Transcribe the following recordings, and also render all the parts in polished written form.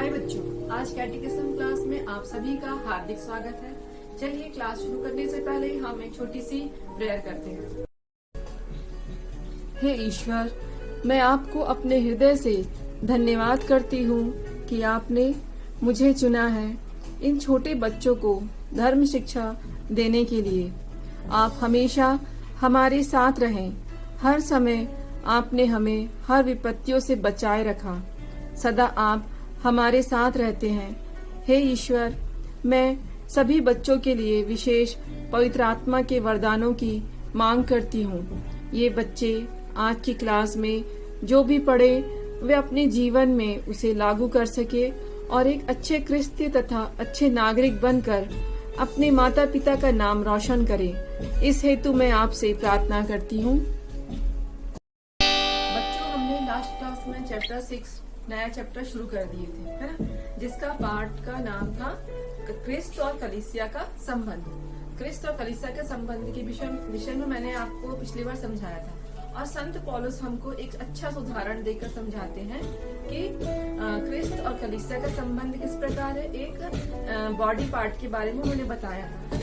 हाय बच्चों, आज कैटेकिज्म क्लास में आप सभी का हार्दिक स्वागत है। चलिए क्लास शुरू करने से पहले हम एक छोटी सी प्रेयर करते हैं। हे ईश्वर, मैं आपको अपने हृदय से धन्यवाद करती हूँ कि आपने मुझे चुना है इन छोटे बच्चों को धर्म शिक्षा देने के लिए। आप हमेशा हमारे साथ रहें। हर समय आपने हमें हर विपत्तियों से बचाए रखा। सदा आप हमारे साथ रहते हैं। हे ईश्वर, मैं सभी बच्चों के लिए विशेष पवित्र आत्मा के वरदानों की मांग करती हूँ। ये बच्चे आज की क्लास में जो भी पढ़े वे अपने जीवन में उसे लागू कर सके और एक अच्छे क्रिस्ती तथा अच्छे नागरिक बनकर अपने माता पिता का नाम रोशन करें। इस हेतु मैं आपसे प्रार्थना करती हूँ। बच्चों, हमने लास्ट क्लास में चैप्टर 6 नया चैप्टर शुरू कर दिए थे, है ना, जिसका पार्ट का नाम था क्रिस्त और कलीसिया का संबंध। क्रिस्त और कलीसिया के संबंध के विषय में मैंने आपको पिछली बार समझाया था और संत पौलुस हमको एक अच्छा उदाहरण देकर समझाते हैं कि क्रिस्त और कलीसिया का संबंध किस प्रकार है। एक बॉडी पार्ट के बारे में उन्होंने बताया था।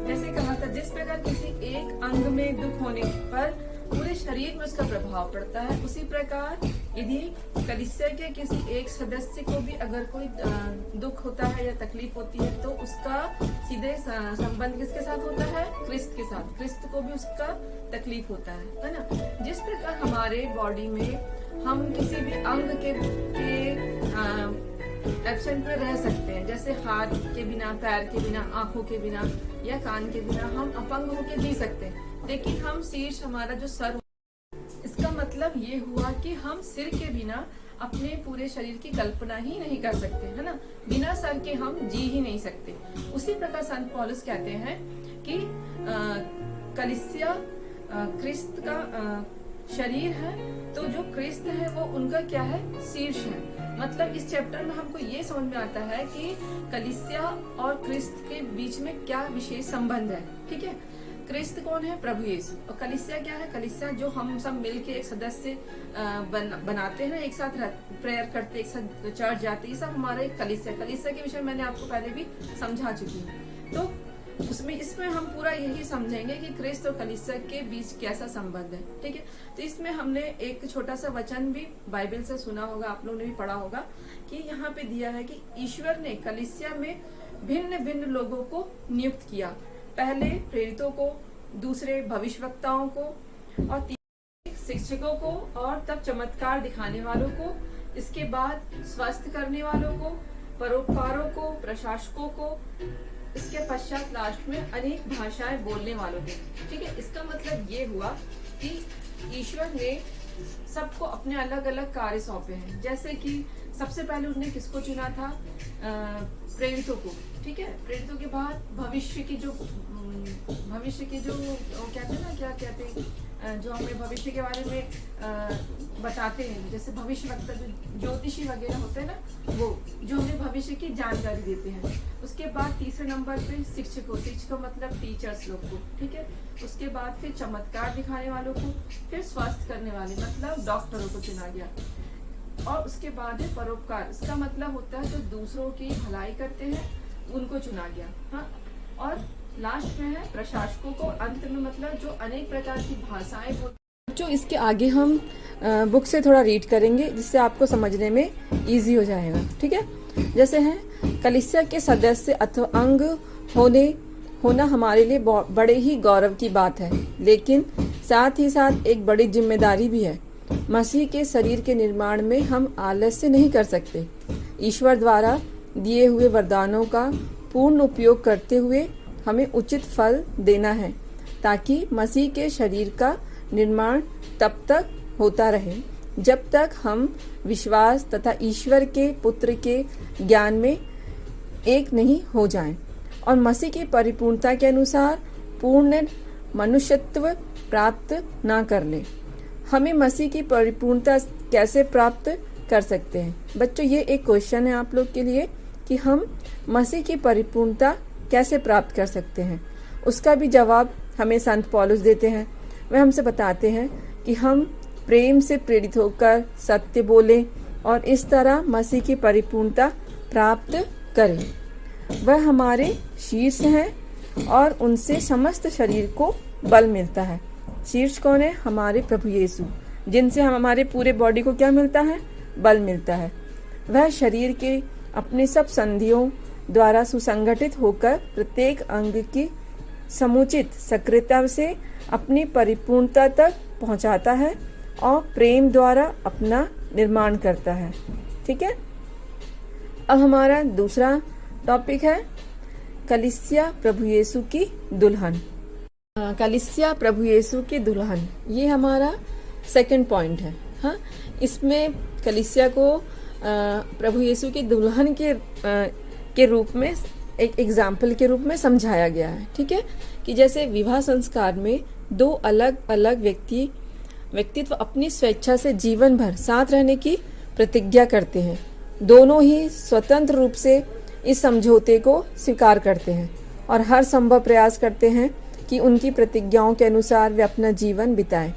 जैसे कहा था, जिस प्रकार किसी एक अंग में दुख होने पर पूरे शरीर में उसका प्रभाव पड़ता है, उसी प्रकार यदि कलीसिया के किसी एक सदस्य को भी अगर कोई दुख होता है या तकलीफ होती है तो उसका सीधे संबंध किसके साथ होता है? क्रिस्त के साथ। क्रिस्त को भी उसका तकलीफ होता है ना। जिस प्रकार हमारे बॉडी में हम किसी भी अंग के एब्सेंट में रह सकते हैं, जैसे हाथ के बिना, पैर के बिना, आंखों के बिना या कान के बिना हम अपंग होके जी सकते हैं, लेकिन हम शीर्ष, हमारा जो सर, इसका मतलब ये हुआ कि हम सिर के बिना अपने पूरे शरीर की कल्पना ही नहीं कर सकते, है ना। बिना सर के हम जी ही नहीं सकते। उसी प्रकार संत पौलुस कहते हैं कि कलीसिया क्रिस्त का शरीर है, तो जो क्रिस्त है वो उनका क्या है? शीर्ष है। मतलब इस चैप्टर में हमको ये समझ में आता है कि कलीसिया और क्रिस्त के बीच में क्या विशेष संबंध है। ठीक है, क्रिस्त कौन है? प्रभु यीशु। और कलीसिया क्या है? कलीसिया जो हम सब मिलके एक सदस्य बनाते हैं, एक साथ प्रेयर करते, एक साथ चर्च जाते, ये सब हमारा एक कलीसिया। कलीसिया के विषय में मैंने आपको पहले भी समझा चुकी हूँ। तो इसमें हम पूरा यही समझेंगे कि क्रिस्त और कलीसिया के बीच कैसा संबंध है। ठीक है, तो इसमें हमने एक छोटा सा वचन भी बाइबल से सुना होगा, आप लोगों ने भी पढ़ा होगा कि यहाँ पे दिया है कि ईश्वर ने कलीसिया में भिन्न भिन्न लोगों को नियुक्त किया। पहले प्रेरितों को, दूसरे भविष्यवक्ताओं को, और तीसरे शिक्षकों को, और तब चमत्कार दिखाने वालों को, इसके बाद स्वस्थ करने वालों को, परोपकारों को, प्रशासकों को, इसके पश्चात लास्ट में अनेक भाषाएं बोलने वालों को। ठीक है, इसका मतलब ये हुआ कि ईश्वर ने सबको अपने अलग अलग कार्य सौंपे हैं। जैसे कि सबसे पहले उसने किसको चुना था? प्रेरितों को। ठीक है, प्रेरितों के बाद भविष्य की जो कहते हैं ना, क्या कहते हैं, जो हमें भविष्य के बारे में बताते हैं, जैसे भविष्यवक्ता, जो ज्योतिषी वगैरह होते हैं ना, वो जो हमें भविष्य की जानकारी देते हैं। उसके बाद तीसरे नंबर पे शिक्षकों मतलब टीचर्स लोग को। ठीक है, उसके बाद फिर चमत्कार दिखाने वालों को, फिर स्वस्थ करने वाले मतलब डॉक्टरों को चुना गया, और उसके बाद है परोपकार। इसका मतलब होता है जो दूसरों की भलाई करते हैं, उनको चुना गया। हाँ, और लास्ट में है प्रशासकों को, अंत में मतलब जो अनेक प्रकार की भाषाएं जो इसके आगे हम बुक से थोड़ा रीड करेंगे, जिससे आपको समझने में इजी हो जाएगा। ठीक है, जैसे है कलीसिया के सदस्य अथवा अंग होना हमारे लिए बड़े ही गौरव की बात है, लेकिन साथ ही साथ एक बड़ी जिम्मेदारी भी है। मसीह के शरीर के निर्माण में हम आलस्य नहीं कर सकते। ईश्वर द्वारा दिए हुए वरदानों का पूर्ण उपयोग करते हुए हमें उचित फल देना है, ताकि मसीह के शरीर का निर्माण तब तक होता रहे जब तक हम विश्वास तथा ईश्वर के पुत्र के ज्ञान में एक नहीं हो जाएं और मसीह की परिपूर्णता के अनुसार पूर्ण मनुष्यत्व प्राप्त ना कर लें। हमें मसीह की परिपूर्णता कैसे प्राप्त कर सकते हैं? बच्चों, ये एक क्वेश्चन है आप लोग के लिए कि हम मसीह की परिपूर्णता कैसे प्राप्त कर सकते हैं। उसका भी जवाब हमें संत पौलुस देते हैं। वह हमसे बताते हैं कि हम प्रेम से प्रेरित होकर सत्य बोलें और इस तरह मसीह की परिपूर्णता प्राप्त करें। वह हमारे शीर्ष हैं और उनसे समस्त शरीर को बल मिलता है। शीर्ष कौन है? हमारे प्रभु यीशु, जिनसे हम हमारे पूरे बॉडी को क्या मिलता है? बल मिलता है। वह शरीर के अपने सब संधियों द्वारा सुसंगठित होकर प्रत्येक अंग की समुचित सक्रियता से अपनी परिपूर्णता तक पहुंचाता है और प्रेम द्वारा अपना निर्माण करता है। ठीक है। अब हमारा दूसरा टॉपिक है कलीसिया प्रभु यीशु की दुल्हन। कलीसिया प्रभु यीशु की दुल्हन, ये हमारा सेकंड पॉइंट है। हाँ, इसमें कलीसिया को प्रभु यीशु की दुल्हन के रूप में, एक एग्जाम्पल के रूप में समझाया गया है। ठीक है, कि जैसे विवाह संस्कार में दो अलग अलग व्यक्तित्व अपनी स्वेच्छा से जीवन भर साथ रहने की प्रतिज्ञा करते हैं। दोनों ही स्वतंत्र रूप से इस समझौते को स्वीकार करते हैं और हर संभव प्रयास करते हैं कि उनकी प्रतिज्ञाओं के अनुसार वे अपना जीवन बिताएं।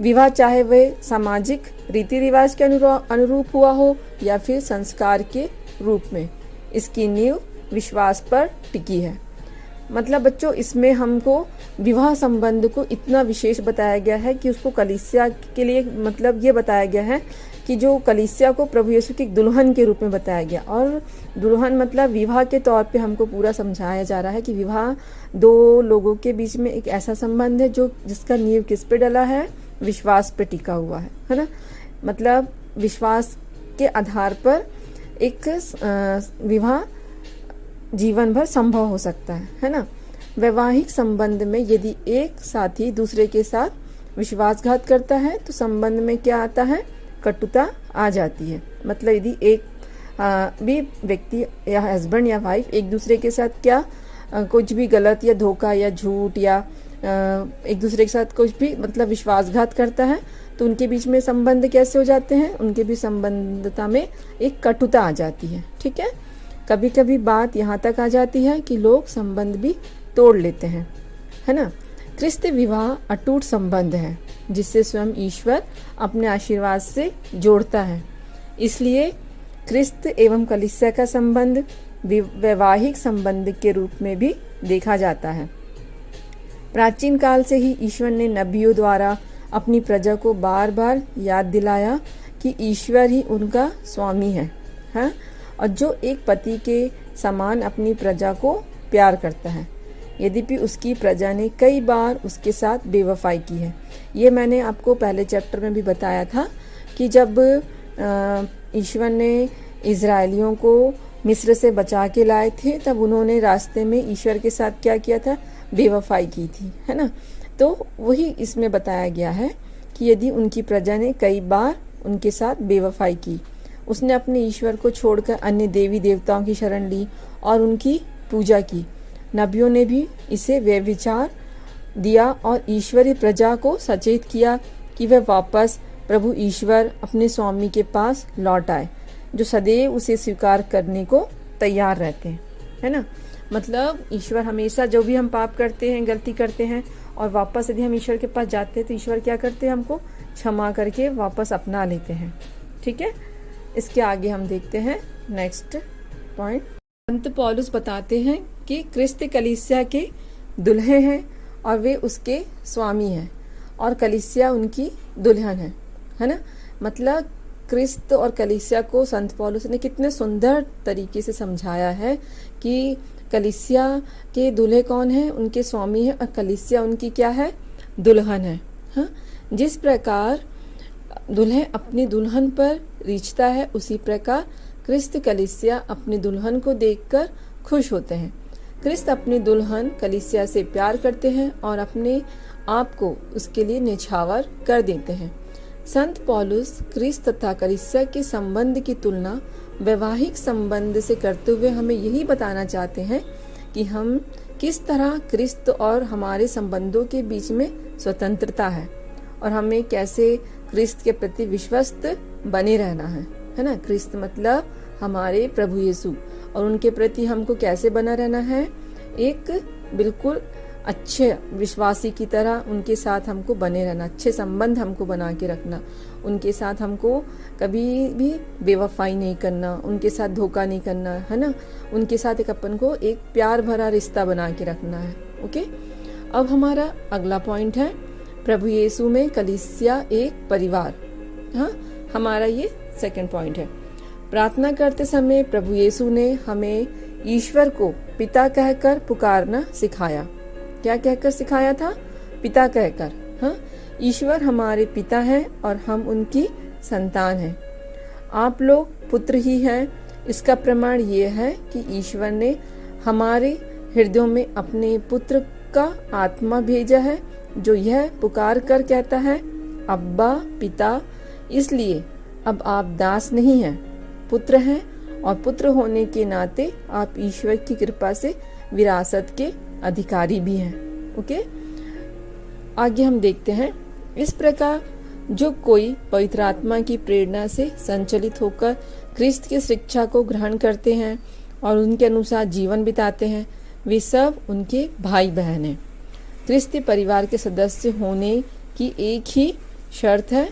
विवाह चाहे वह सामाजिक रीति रिवाज के अनुरूप हुआ हो या फिर संस्कार के रूप में, इसकी नींव विश्वास पर टिकी है। मतलब बच्चों, इसमें हमको विवाह संबंध को इतना विशेष बताया गया है कि उसको कलीसिया के लिए, मतलब ये बताया गया है कि जो कलीसिया को प्रभु यीशु की दुल्हन के रूप में बताया गया। और दुल्हन मतलब विवाह के तौर पे हमको पूरा समझाया जा रहा है कि विवाह दो लोगों के बीच में एक ऐसा संबंध है जो जिसका नींव किस पे डला है? विश्वास पे टिका हुआ है ना। मतलब विश्वास के आधार पर एक विवाह जीवन भर संभव हो सकता है ना। वैवाहिक संबंध में यदि एक साथी दूसरे के साथ विश्वासघात करता है तो संबंध में क्या आता है? कटुता आ जाती है। मतलब यदि एक भी व्यक्ति या हस्बैंड या वाइफ एक दूसरे के साथ क्या कुछ भी गलत या धोखा या झूठ या एक दूसरे के साथ कुछ भी मतलब विश्वासघात करता है तो उनके बीच में संबंध कैसे हो जाते हैं? उनके बीच संबंधता में एक कटुता आ जाती है। ठीक है, कभी कभी बात यहाँ तक आ जाती है कि लोग संबंध भी तोड़ लेते हैं, है ना। क्रिस्त विवाह अटूट संबंध है जिससे स्वयं ईश्वर अपने आशीर्वाद से जोड़ता है। इसलिए क्रिस्त एवं कलीसिया का संबंध वैवाहिक संबंध के रूप में भी देखा जाता है। प्राचीन काल से ही ईश्वर ने नबियों द्वारा अपनी प्रजा को बार बार याद दिलाया कि ईश्वर ही उनका स्वामी है, हाँ? और जो एक पति के समान अपनी प्रजा को प्यार करता है, यद्यपि उसकी प्रजा ने कई बार उसके साथ बेवफाई की है। ये मैंने आपको पहले चैप्टर में भी बताया था कि जब ईश्वर ने इजरायलियों को मिस्र से बचा के लाए थे तब उन्होंने रास्ते में ईश्वर के साथ क्या किया था? बेवफाई की थी, है ना। तो वही इसमें बताया गया है कि यदि उनकी प्रजा ने कई बार उनके साथ बेवफाई की, उसने अपने ईश्वर को छोड़कर अन्य देवी देवताओं की शरण ली और उनकी पूजा की। नबियों ने भी इसे व्यभिचार दिया और ईश्वरीय प्रजा को सचेत किया कि वह वापस प्रभु ईश्वर अपने स्वामी के पास लौट आए, जो सदैव उसे स्वीकार करने को तैयार रहते हैं, है ना। मतलब ईश्वर हमेशा, जो भी हम पाप करते हैं, गलती करते हैं और वापस यदि हम ईश्वर के पास जाते हैं तो ईश्वर क्या करते हैं? हमको क्षमा करके वापस अपना लेते हैं। ठीक है, इसके आगे हम देखते हैं नेक्स्ट पॉइंट। संत पौलुस बताते हैं कि क्रिस्त कलीसिया के दुल्हे हैं और वे उसके स्वामी हैं और कलीसिया उनकी दुल्हन है ना। मतलब क्रिस्त और कलीसिया को संत पौलुस ने कितने सुंदर तरीके से समझाया है कि कलीसिया के दूल्हे कौन है? उनके स्वामी है और कलीसिया उनकी क्या है? दुल्हन है। हाँ, जिस प्रकार दुल्हे अपनी दुल्हन पर रीझता है उसी प्रकार क्रिस्त कलीसिया अपनी दुल्हन को देखकर खुश होते हैं। क्रिस्त अपनी दुल्हन कलीसिया से प्यार करते हैं और अपने आप को उसके लिए निछावर कर देते हैं। संत पौलुस क्रिस्त तथा कलीसिया के संबंध की तुलना वैवाहिक संबंध से करते हुए हमें यही बताना चाहते हैं कि हम किस तरह क्रिस्त और हमारे संबंधों के बीच में स्वतंत्रता है और हमें कैसे क्रिस्त के प्रति विश्वस्त बने रहना है ना। क्रिस्त मतलब हमारे प्रभु यीशु और उनके प्रति हमको कैसे बना रहना है? एक बिल्कुल अच्छे विश्वासी की तरह उनके साथ हमको बने रहना, अच्छे संबंध हमको बना के रखना, उनके साथ हमको कभी भी बेवफाई नहीं करना, उनके साथ धोखा नहीं करना, है ना। उनके साथ एक अपन को एक प्यार भरा रिश्ता बना के रखना है। ओके, अब हमारा अगला पॉइंट है प्रभु यीशु में कलीसिया एक परिवार। हाँ, हमारा ये सेकंड पॉइंट है। प्रार्थना करते समय प्रभु यीशु ने हमें ईश्वर को पिता कहकर पुकारना सिखाया। क्या कहकर सिखाया था? पिता कहकर। हाँ, ईश्वर हमारे पिता हैं और हम उनकी संतान हैं। आप लोग पुत्र ही हैं। इसका प्रमाण ये है कि ईश्वर ने हमारे हृदयों में अपने पुत्र का आत्मा भेजा है, जो यह पुकार कर कहता है, अब्बा पिता। इसलिए अब आप दास नहीं हैं, पुत्र हैं, और पुत्र होने के नाते आप ईश्वर की कृपा से विरासत के अधिकारी भी हैं। ओके, आगे हम देखते हैं। इस प्रकार जो कोई पवित्र आत्मा की प्रेरणा से संचलित होकर क्रिस्त की शिक्षा को ग्रहण करते हैं और उनके अनुसार जीवन बिताते हैं, वे सब उनके भाई बहन हैं। क्रिस्त परिवार के सदस्य होने की एक ही शर्त है,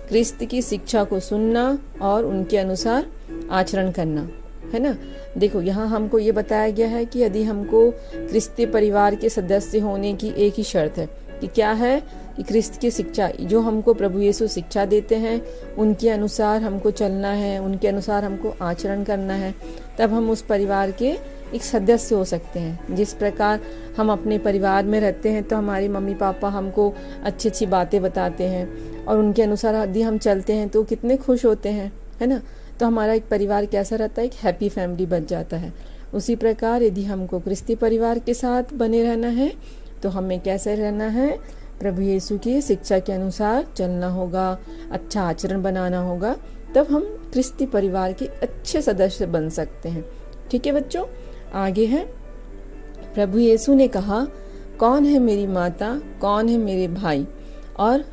क्रिस्त की शिक्षा को सुनना और उनके अनुसार आचरण करना, है ना। देखो, यहाँ हमको ये बताया गया है कि यदि हमको क्रिस्ती परिवार के सदस्य होने की एक ही शर्त है कि क्या है कि क्रिस्त की शिक्षा जो हमको प्रभु यीशु शिक्षा देते हैं उनके अनुसार हमको चलना है, उनके अनुसार हमको आचरण करना है, तब हम उस परिवार के एक सदस्य हो सकते हैं। जिस प्रकार हम अपने परिवार में रहते हैं तो हमारे मम्मी पापा हमको अच्छी अच्छी बातें बताते हैं और उनके अनुसार यदि हम चलते हैं तो कितने खुश होते हैं, है ना। तो हमारा एक परिवार कैसा रहता है? एक हैप्पी फैमिली बन जाता है। उसी प्रकार यदि हमको क्रिस्ती परिवार के साथ बने रहना है तो हमें कैसे रहना है? प्रभु यीशु की शिक्षा के अनुसार चलना होगा, अच्छा आचरण बनाना होगा, तब हम क्रिस्ती परिवार के अच्छे सदस्य बन सकते हैं। ठीक है बच्चों, आगे है। प्रभु यीशु ने कहा, कौन है मेरी माता, कौन है मेरे भाई? और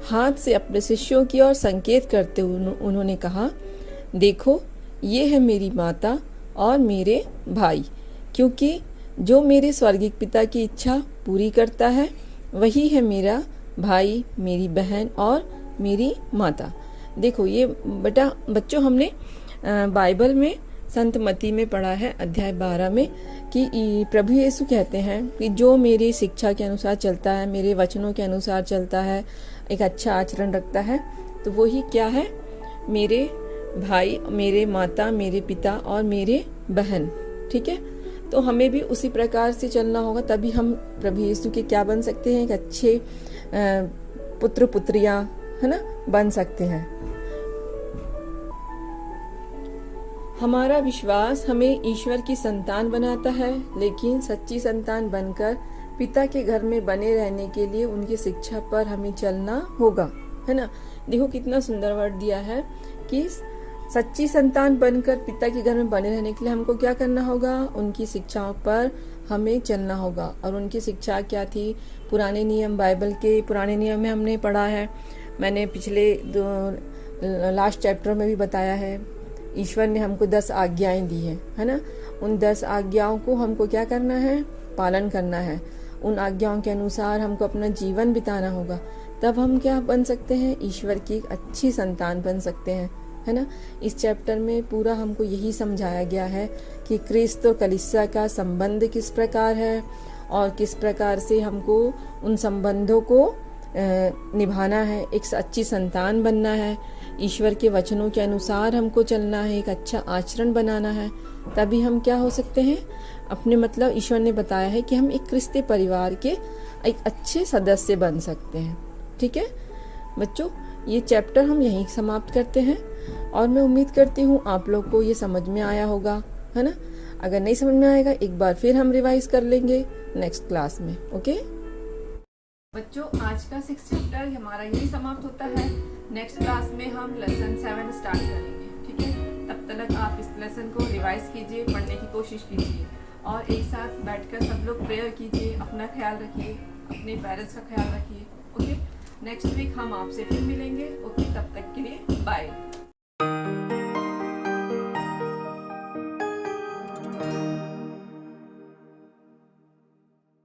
हाथ से अपने शिष्यों की ओर संकेत करते हुए उन्होंने कहा, देखो ये है मेरी माता और मेरे भाई, क्योंकि जो मेरे स्वर्गीय पिता की इच्छा पूरी करता है वही है मेरा भाई, मेरी बहन और मेरी माता। देखो ये बच्चों हमने बाइबल में संत मती में पढ़ा है अध्याय 12 में कि प्रभु यीशु कहते हैं कि जो मेरी शिक्षा के अनुसार चलता है, मेरे वचनों के अनुसार चलता है, एक अच्छा आचरण रखता है, तो वही क्या है? मेरे भाई, मेरे माता, मेरे पिता और मेरे बहन। ठीक है, तो हमें भी उसी प्रकार से चलना होगा, तभी हम प्रभु यीशु के क्या बन सकते हैं? एक अच्छे पुत्र पुत्रियां, है ना, बन सकते हैं। हमारा विश्वास हमें ईश्वर की संतान बनाता है, लेकिन सच्ची संतान बनकर पिता के घर में बने रहने के लिए उनकी शिक्षा पर हमें चलना होगा, है ना। देखो कितना सुंदर वर्ड दिया है कि सच्ची संतान बनकर पिता के घर में बने रहने के लिए हमको क्या करना होगा? उनकी शिक्षाओं पर हमें चलना होगा। और उनकी शिक्षा क्या थी? पुराने नियम, बाइबल के पुराने नियम में हमने पढ़ा है, मैंने पिछले लास्ट चैप्टर में भी बताया है। ईश्वर ने हमको 10 आज्ञाएं दी है ना। उन 10 आज्ञाओं को हमको क्या करना है? पालन करना है। उन आज्ञाओं के अनुसार हमको अपना जीवन बिताना होगा, तब हम क्या बन सकते हैं? ईश्वर की एक अच्छी संतान बन सकते हैं, है ना। इस चैप्टर में पूरा हमको यही समझाया गया है कि क्रिस्त और कलीसिया का संबंध किस प्रकार है और किस प्रकार से हमको उन संबंधों को निभाना है, एक अच्छी संतान बनना है, ईश्वर के वचनों के अनुसार हमको चलना है, एक अच्छा आचरण बनाना है, तभी हम क्या हो सकते हैं? अपने मतलब ईश्वर ने बताया है कि हम एक क्रिस्ती परिवार के एक अच्छे सदस्य बन सकते हैं। ठीक है बच्चों, ये चैप्टर हम यहीं समाप्त करते हैं और मैं उम्मीद करती हूँ आप लोग को ये समझ में आया होगा, है ना। अगर नहीं समझ में आएगा एक बार फिर हम रिवाइज कर लेंगे नेक्स्ट क्लास में। ओके बच्चों, आज का 6th चैप्टर हमारा यही समाप्त होता है। नेक्स्ट क्लास में हम लेसन 7 स्टार्ट करेंगे। ठीक है, तब तक आप इस लेसन को रिवाइज कीजिए, पढ़ने की कोशिश कीजिए और एक साथ बैठकर सब लोग प्रेयर कीजिए। अपना ख्याल रखिए, अपने पेरेंट्स का ख्याल रखिए। ओके, नेक्स्ट वीक हम आपसे फिर मिलेंगे। ओके।